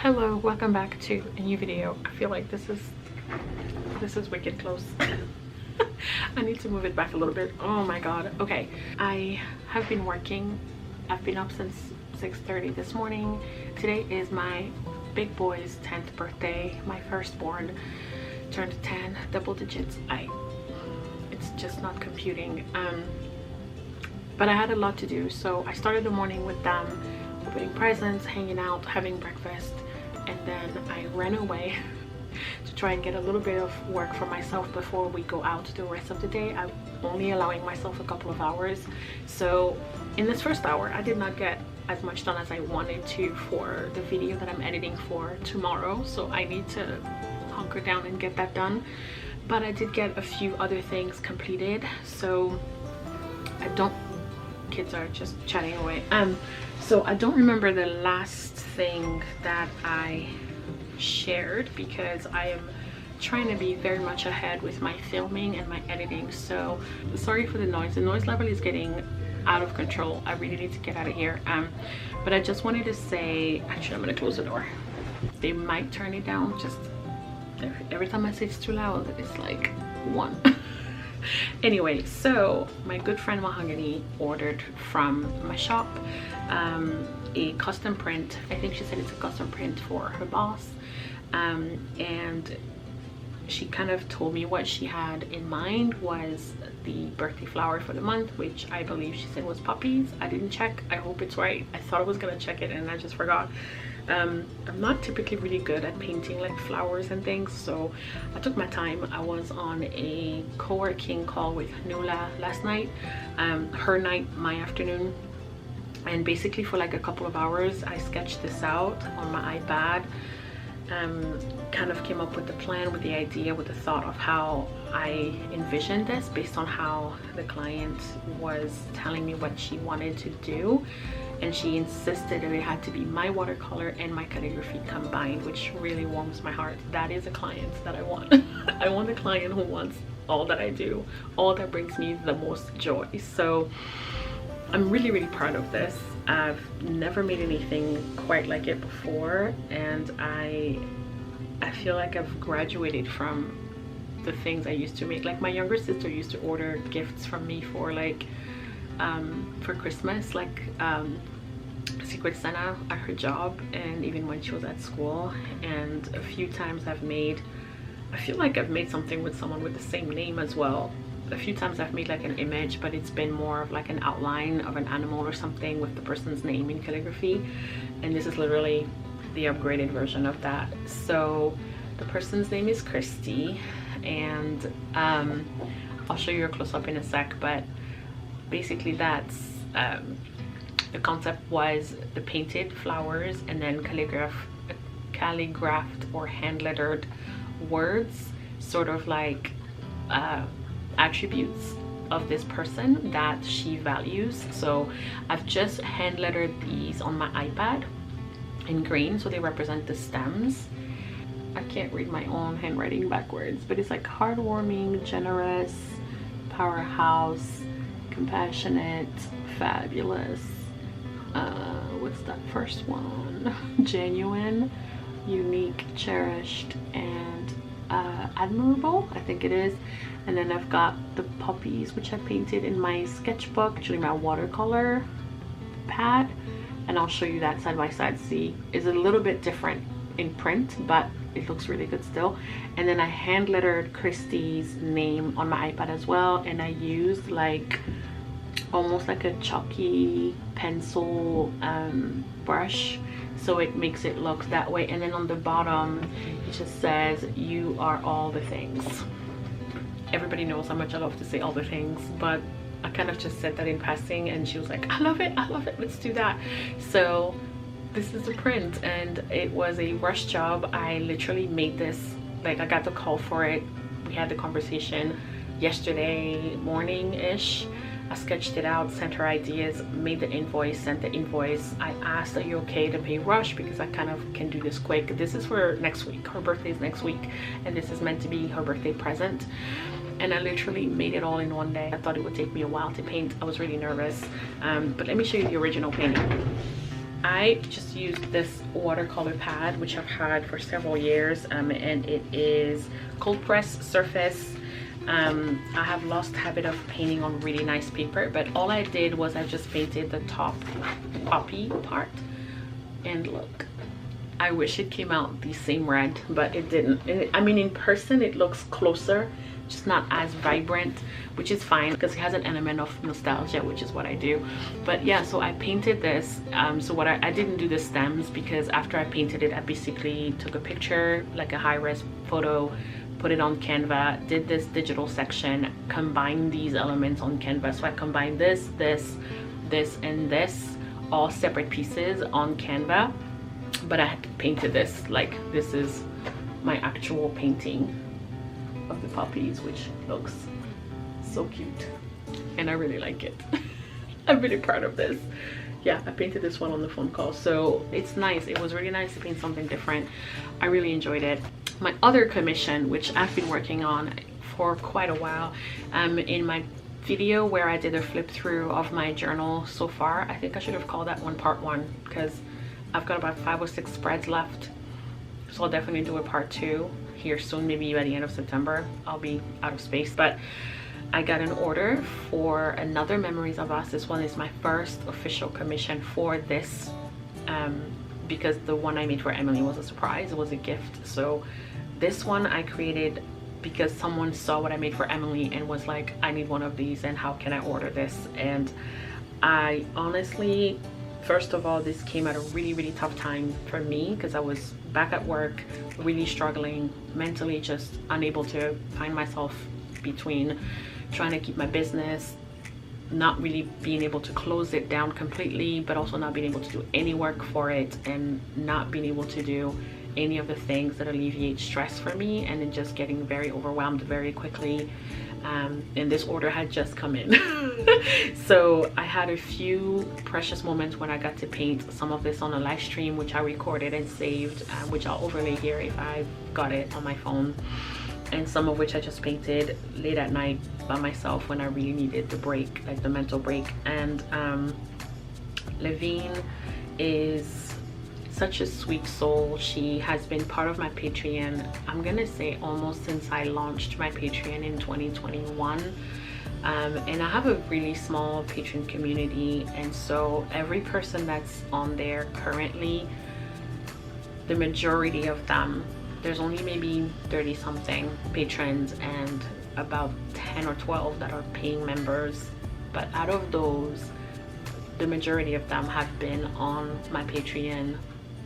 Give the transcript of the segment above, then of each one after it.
Hello, welcome back to a new video. I feel like this is wicked close. I need to move it back a little bit. Oh my god. Okay, I have been working. I've been up since 6:30 this morning. Today is my big boy's 10th birthday. My firstborn turned 10, double digits. It's just not computing. But I had a lot to do, so I started the morning with them, opening presents, hanging out, having breakfast, and then I ran away to try and get a little bit of work for myself before we go out the rest of the day. I'm only allowing myself a couple of hours, so in this first hour I did not get as much done as I wanted to for the video that I'm editing for tomorrow, so I need to hunker down and get that done. But I did get a few other things completed, so I don't, kids are just chatting away. So I don't remember the last thing that I shared because I am trying to be very much ahead with my filming and my editing, so sorry for the noise. The noise level is getting out of control. I really need to get out of here. But I just wanted to say, actually I'm gonna close the door. They might turn it down. Just every time I say it's too loud, it's like one. Anyway, so my good friend Mahogany ordered from my shop a custom print. I think she said it's a custom print for her boss, and she kind of told me what she had in mind was the birthday flower for the month, which I believe she said was puppies. I didn't check. I hope it's right. I thought I was gonna check it and I just forgot. I'm not typically really good at painting like flowers and things, so I took my time. I was on a co-working call with Nula last night, her night, my afternoon, and basically for like a couple of hours I sketched this out on my iPad. Kind of came up with the plan, with the idea, with the thought of how I envisioned this based on how the client was telling me what she wanted to do, and she insisted that it had to be my watercolor and my calligraphy combined, which really warms my heart. That is a client that I want. I want a client who wants all that I do, all that brings me the most joy. So I'm really proud of this. I've never made anything quite like it before, and I feel like I've graduated from the things I used to make. Like my younger sister used to order gifts from me for like for Christmas, like Secret Santa at her job, and even when she was at school. And a few times I feel like I've made something with someone with the same name as well. A few times I've made like an image, but it's been more of like an outline of an animal or something with the person's name in calligraphy, and this is literally the upgraded version of that. So the person's name is Christy, and I'll show you a close-up in a sec, but basically that's the concept was the painted flowers and then calligraphed or hand lettered words, sort of like attributes of this person that she values. So I've just hand lettered these on my iPad in green, so they represent the stems. I can't read my own handwriting backwards, but it's like heartwarming, generous, powerhouse, compassionate, fabulous, what's that first one? Genuine, unique, cherished, and admirable, I think it is. And then I've got the puppies, which I painted in my sketchbook, actually my watercolor pad, and I'll show you that side by side. See, it's a little bit different in print, but it looks really good still. And then I hand lettered Christy's name on my iPad as well, and I used like almost like a chalky pencil brush, so it makes it look that way. And then on the bottom it just says, "You are all the things." Everybody knows how much I love to say all the things, but I kind of just said that in passing, and she was like, I love it, let's do that. So this is the print, and it was a rush job. I literally made this, like I got the call for it, we had the conversation yesterday morning-ish. I sketched it out, sent her ideas, made the invoice, sent the invoice. I asked, are you okay to pay rush, because I kind of can do this quick. This is for next week. Her birthday is next week, and this is meant to be her birthday present. And I literally made it all in one day. I thought it would take me a while to paint. I was really nervous, but let me show you the original painting. I just used this watercolor pad, which I've had for several years, and it is cold press surface. I have lost habit of painting on really nice paper, but all I did was I just painted the top poppy part, and look, I wish it came out the same red, but it didn't. I mean, in person it looks closer, just not as vibrant, which is fine because it has an element of nostalgia, which is what I do. But yeah, so I painted this. So what I didn't do the stems, because after I painted it, I basically took a picture, like a high-res photo, put it on Canva, did this digital section, combined these elements on Canva. So I combined this, and this, all separate pieces on Canva, but I had painted this. Like, this is my actual painting of the puppies, which looks so cute, and I really like it. I'm really proud of this. Yeah, I painted this one on the phone call, so it's nice. It was really nice to paint something different. I really enjoyed it. My other commission, which I've been working on for quite a while, in my video where I did a flip through of my journal so far, I think I should have called that one part 1, because I've got about 5 or 6 spreads left, so I'll definitely do a part 2 here soon. Maybe by the end of September. I'll be out of space. But I got an order for another Memories of Us. This one is my first official commission for this, because the one I made for Emily was a surprise. It was a gift. So this one I created because someone saw what I made for Emily and was like, I need one of these, and how can I order this? And I honestly, first of all, this came at a really tough time for me, because I was back at work, really struggling mentally, just unable to find myself between trying to keep my business, not really being able to close it down completely, but also not being able to do any work for it, and not being able to do any of the things that alleviate stress for me, and then just getting very overwhelmed very quickly. And this order had just come in. So I had a few precious moments when I got to paint some of this on a live stream, which I recorded and saved, which I'll overlay here if I got it on my phone, and some of which I just painted late at night by myself when I really needed the break, like the mental break. And Levine is such a sweet soul. She has been part of my Patreon, I'm gonna say almost since I launched my Patreon in 2021. And I have a really small Patreon community, and so every person that's on there currently, the majority of them, there's only maybe 30 something patrons and about 10 or 12 that are paying members. But out of those, the majority of them have been on my Patreon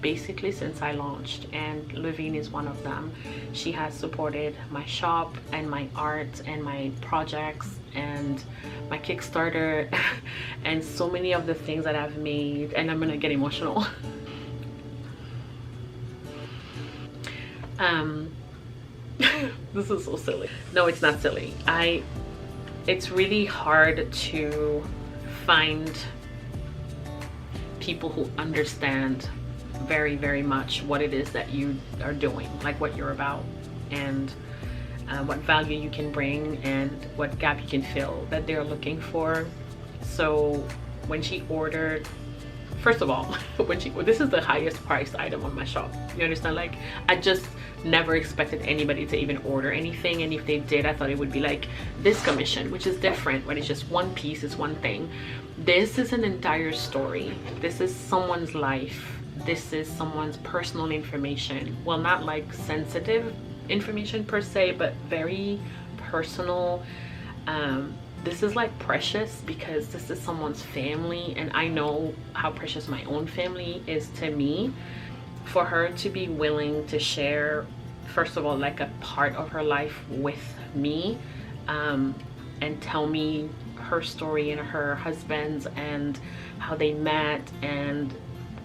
basically since I launched, and Levine is one of them. She has supported my shop and my art and my projects and my Kickstarter and so many of the things that I've made, and I'm gonna get emotional. This is so silly. No, it's not silly. It's really hard to find people who understand very much what it is that you are doing, like what you're about, and what value you can bring, and what gap you can fill that they're looking for. So when she ordered, first of all, when this is the highest priced item on my shop, you understand? Like, I just never expected anybody to even order anything, and if they did, I thought it would be like this commission, which is different, when it's just one piece, it's one thing. This is an entire story. This is someone's life. This is someone's personal information. Well, not like sensitive information per se, but very personal. This is like precious because this is someone's family, and I know how precious my own family is to me. For her to be willing to share, first of all, like a part of her life with me, and tell me her story and her husband's, and how they met, and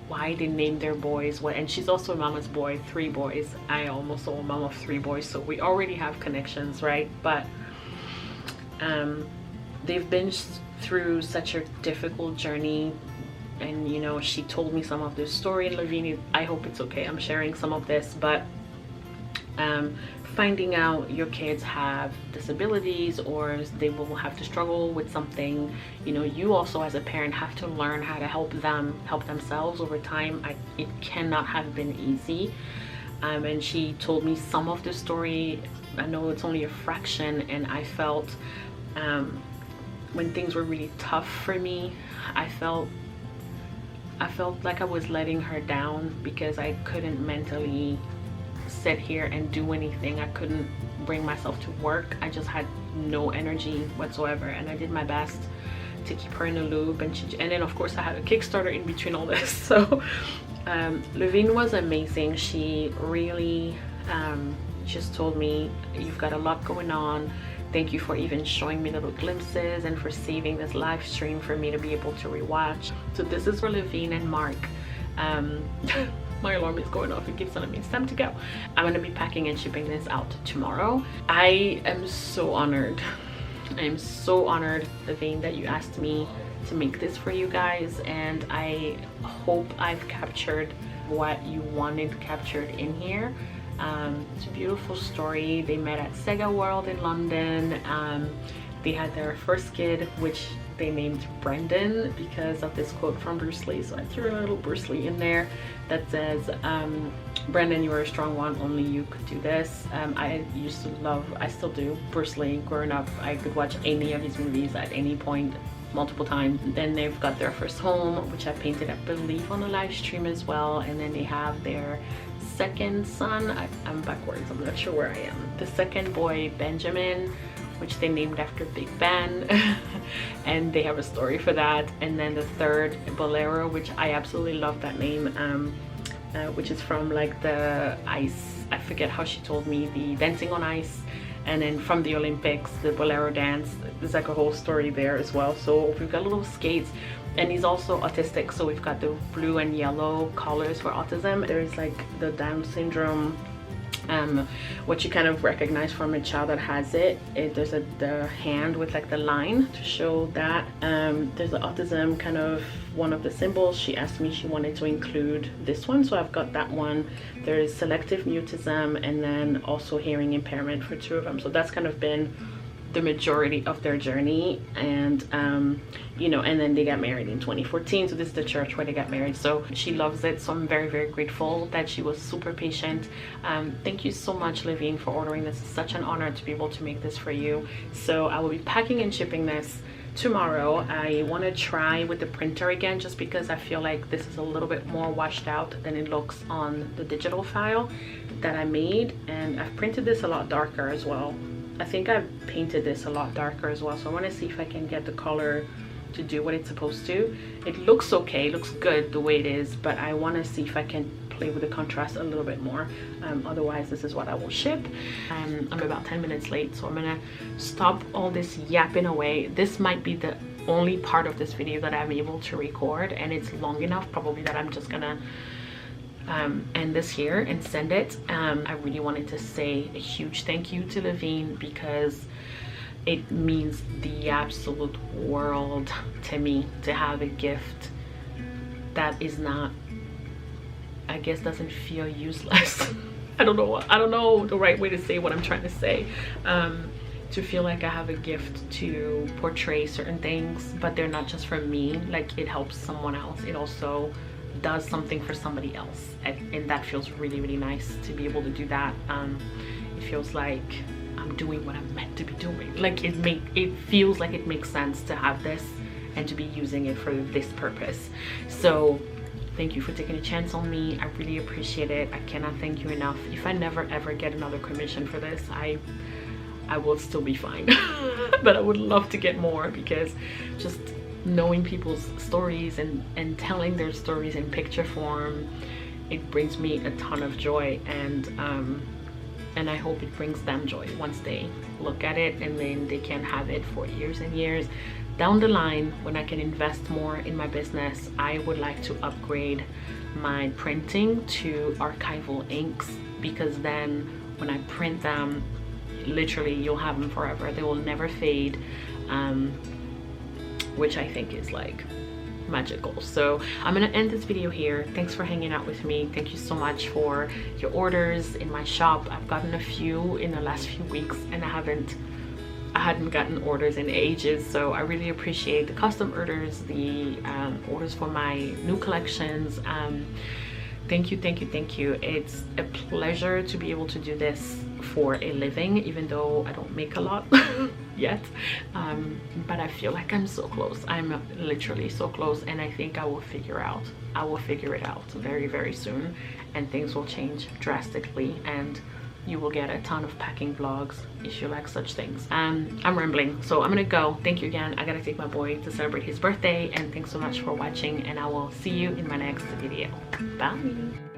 why they named their boys what. And she's also a mama's boy, 3 boys. I am also a mom of 3 boys, so we already have connections, right? But they've been through such a difficult journey, and you know, she told me some of this story. And Levine, I hope it's okay, I'm sharing some of this, but finding out your kids have disabilities or they will have to struggle with something, you know, you also as a parent have to learn how to help themselves over time. It cannot have been easy. And she told me some of the story. I know it's only a fraction, and I felt when things were really tough for me, I felt like I was letting her down because I couldn't mentally sit here and do anything. I couldn't bring myself to work. I just had no energy whatsoever, and I did my best to keep her in a loop. And then of course I had a Kickstarter in between all this. So Levine was amazing. She really just told me, you've got a lot going on. Thank you for even showing me little glimpses and for saving this live stream for me to be able to rewatch. So this is for Levine and Mark. My alarm is going off. It keeps telling me it's time to go. I'm gonna be packing and shipping this out tomorrow. I am so honored. I am so honored, Levine, that you asked me to make this for you guys, and I hope I've captured what you wanted captured in here. It's a beautiful story. They met at Sega World in London. They had their first kid, which they named Brendan because of this quote from Bruce Lee. So I threw a little Bruce Lee in there that says, Brendan, you are a strong one, only you could do this. I used to love, I still do, Bruce Lee. Growing up, I could watch any of his movies at any point, multiple times. Then they've got their first home, which I painted, I believe, on a live stream as well. And then they have their second son. I'm backwards, I'm not sure where I am. The second boy, Benjamin, which they named after Big Ben. And they have a story for that. And then the third, Bolero, which I absolutely love that name, which is from like the ice, I forget how she told me, the dancing on ice. And then from the Olympics, the Bolero dance. There's like a whole story there as well. So we've got little skates, and he's also autistic, so we've got the blue and yellow colors for autism. There's like the Down syndrome, what you kind of recognize from a child that has it. There's the hand with like the line to show that. There's the autism, kind of one of the symbols. She asked me, she wanted to include this one, so I've got that one. There is selective mutism, and then also hearing impairment for two of them. So that's kind of been the majority of their journey. And you know, and then they got married in 2014. So this is the church where they got married. So she loves it. So I'm very, very grateful that she was super patient. Thank you so much, Levine, for ordering this. It's such an honor to be able to make this for you. So I will be packing and shipping this tomorrow. I want to try with the printer again, just because I feel like this is a little bit more washed out than it looks on the digital file that I made. And I've printed this a lot darker as well. I think I've painted this a lot darker as well. So I want to see if I can get the color to do what it's supposed to. It looks okay, it looks good the way it is, but I want to see if I can play with the contrast a little bit more. Otherwise, this is what I will ship. I'm about 10 minutes late, so I'm gonna stop all this yapping away. This might be the only part of this video that I'm able to record, and it's long enough probably that I'm just gonna end this here and send it. I really wanted to say a huge thank you to Levine, because it means the absolute world to me to have a gift that is not, I guess, doesn't feel useless. I don't know the right way to say what I'm trying to say. To feel like I have a gift to portray certain things, but they're not just for me. Like, it helps someone else. It also does something for somebody else, and that feels really, really nice to be able to do that. It feels like I'm doing what I'm meant to be doing. Like, it feels like it makes sense to have this and to be using it for this purpose. So thank you for taking a chance on me. I really appreciate it. I cannot thank you enough. If I never ever get another commission for this, I will still be fine. But I would love to get more, because just knowing people's stories and telling their stories in picture form, it brings me a ton of joy. And I hope it brings them joy once they look at it, and then they can have it for years and years down the line. When I can invest more in my business, I would like to upgrade my printing to archival inks, because then when I print them, literally you'll have them forever. They will never fade, which I think is like magical. So I'm gonna end this video here. Thanks for hanging out with me. Thank you so much for your orders in my shop. I've gotten a few in the last few weeks, and I hadn't gotten orders in ages, so I really appreciate the custom orders, the orders for my new collections. Thank you, thank you, thank you. It's a pleasure to be able to do this for a living, even though I don't make a lot yet, but I feel like I'm so close. I'm literally so close, and I think I will figure it out very, very soon, and things will change drastically, and you will get a ton of packing vlogs if you like such things. I'm rambling, so I'm gonna go. Thank you again. I gotta take my boy to celebrate his birthday, and thanks so much for watching, and I will see you in my next video. Bye.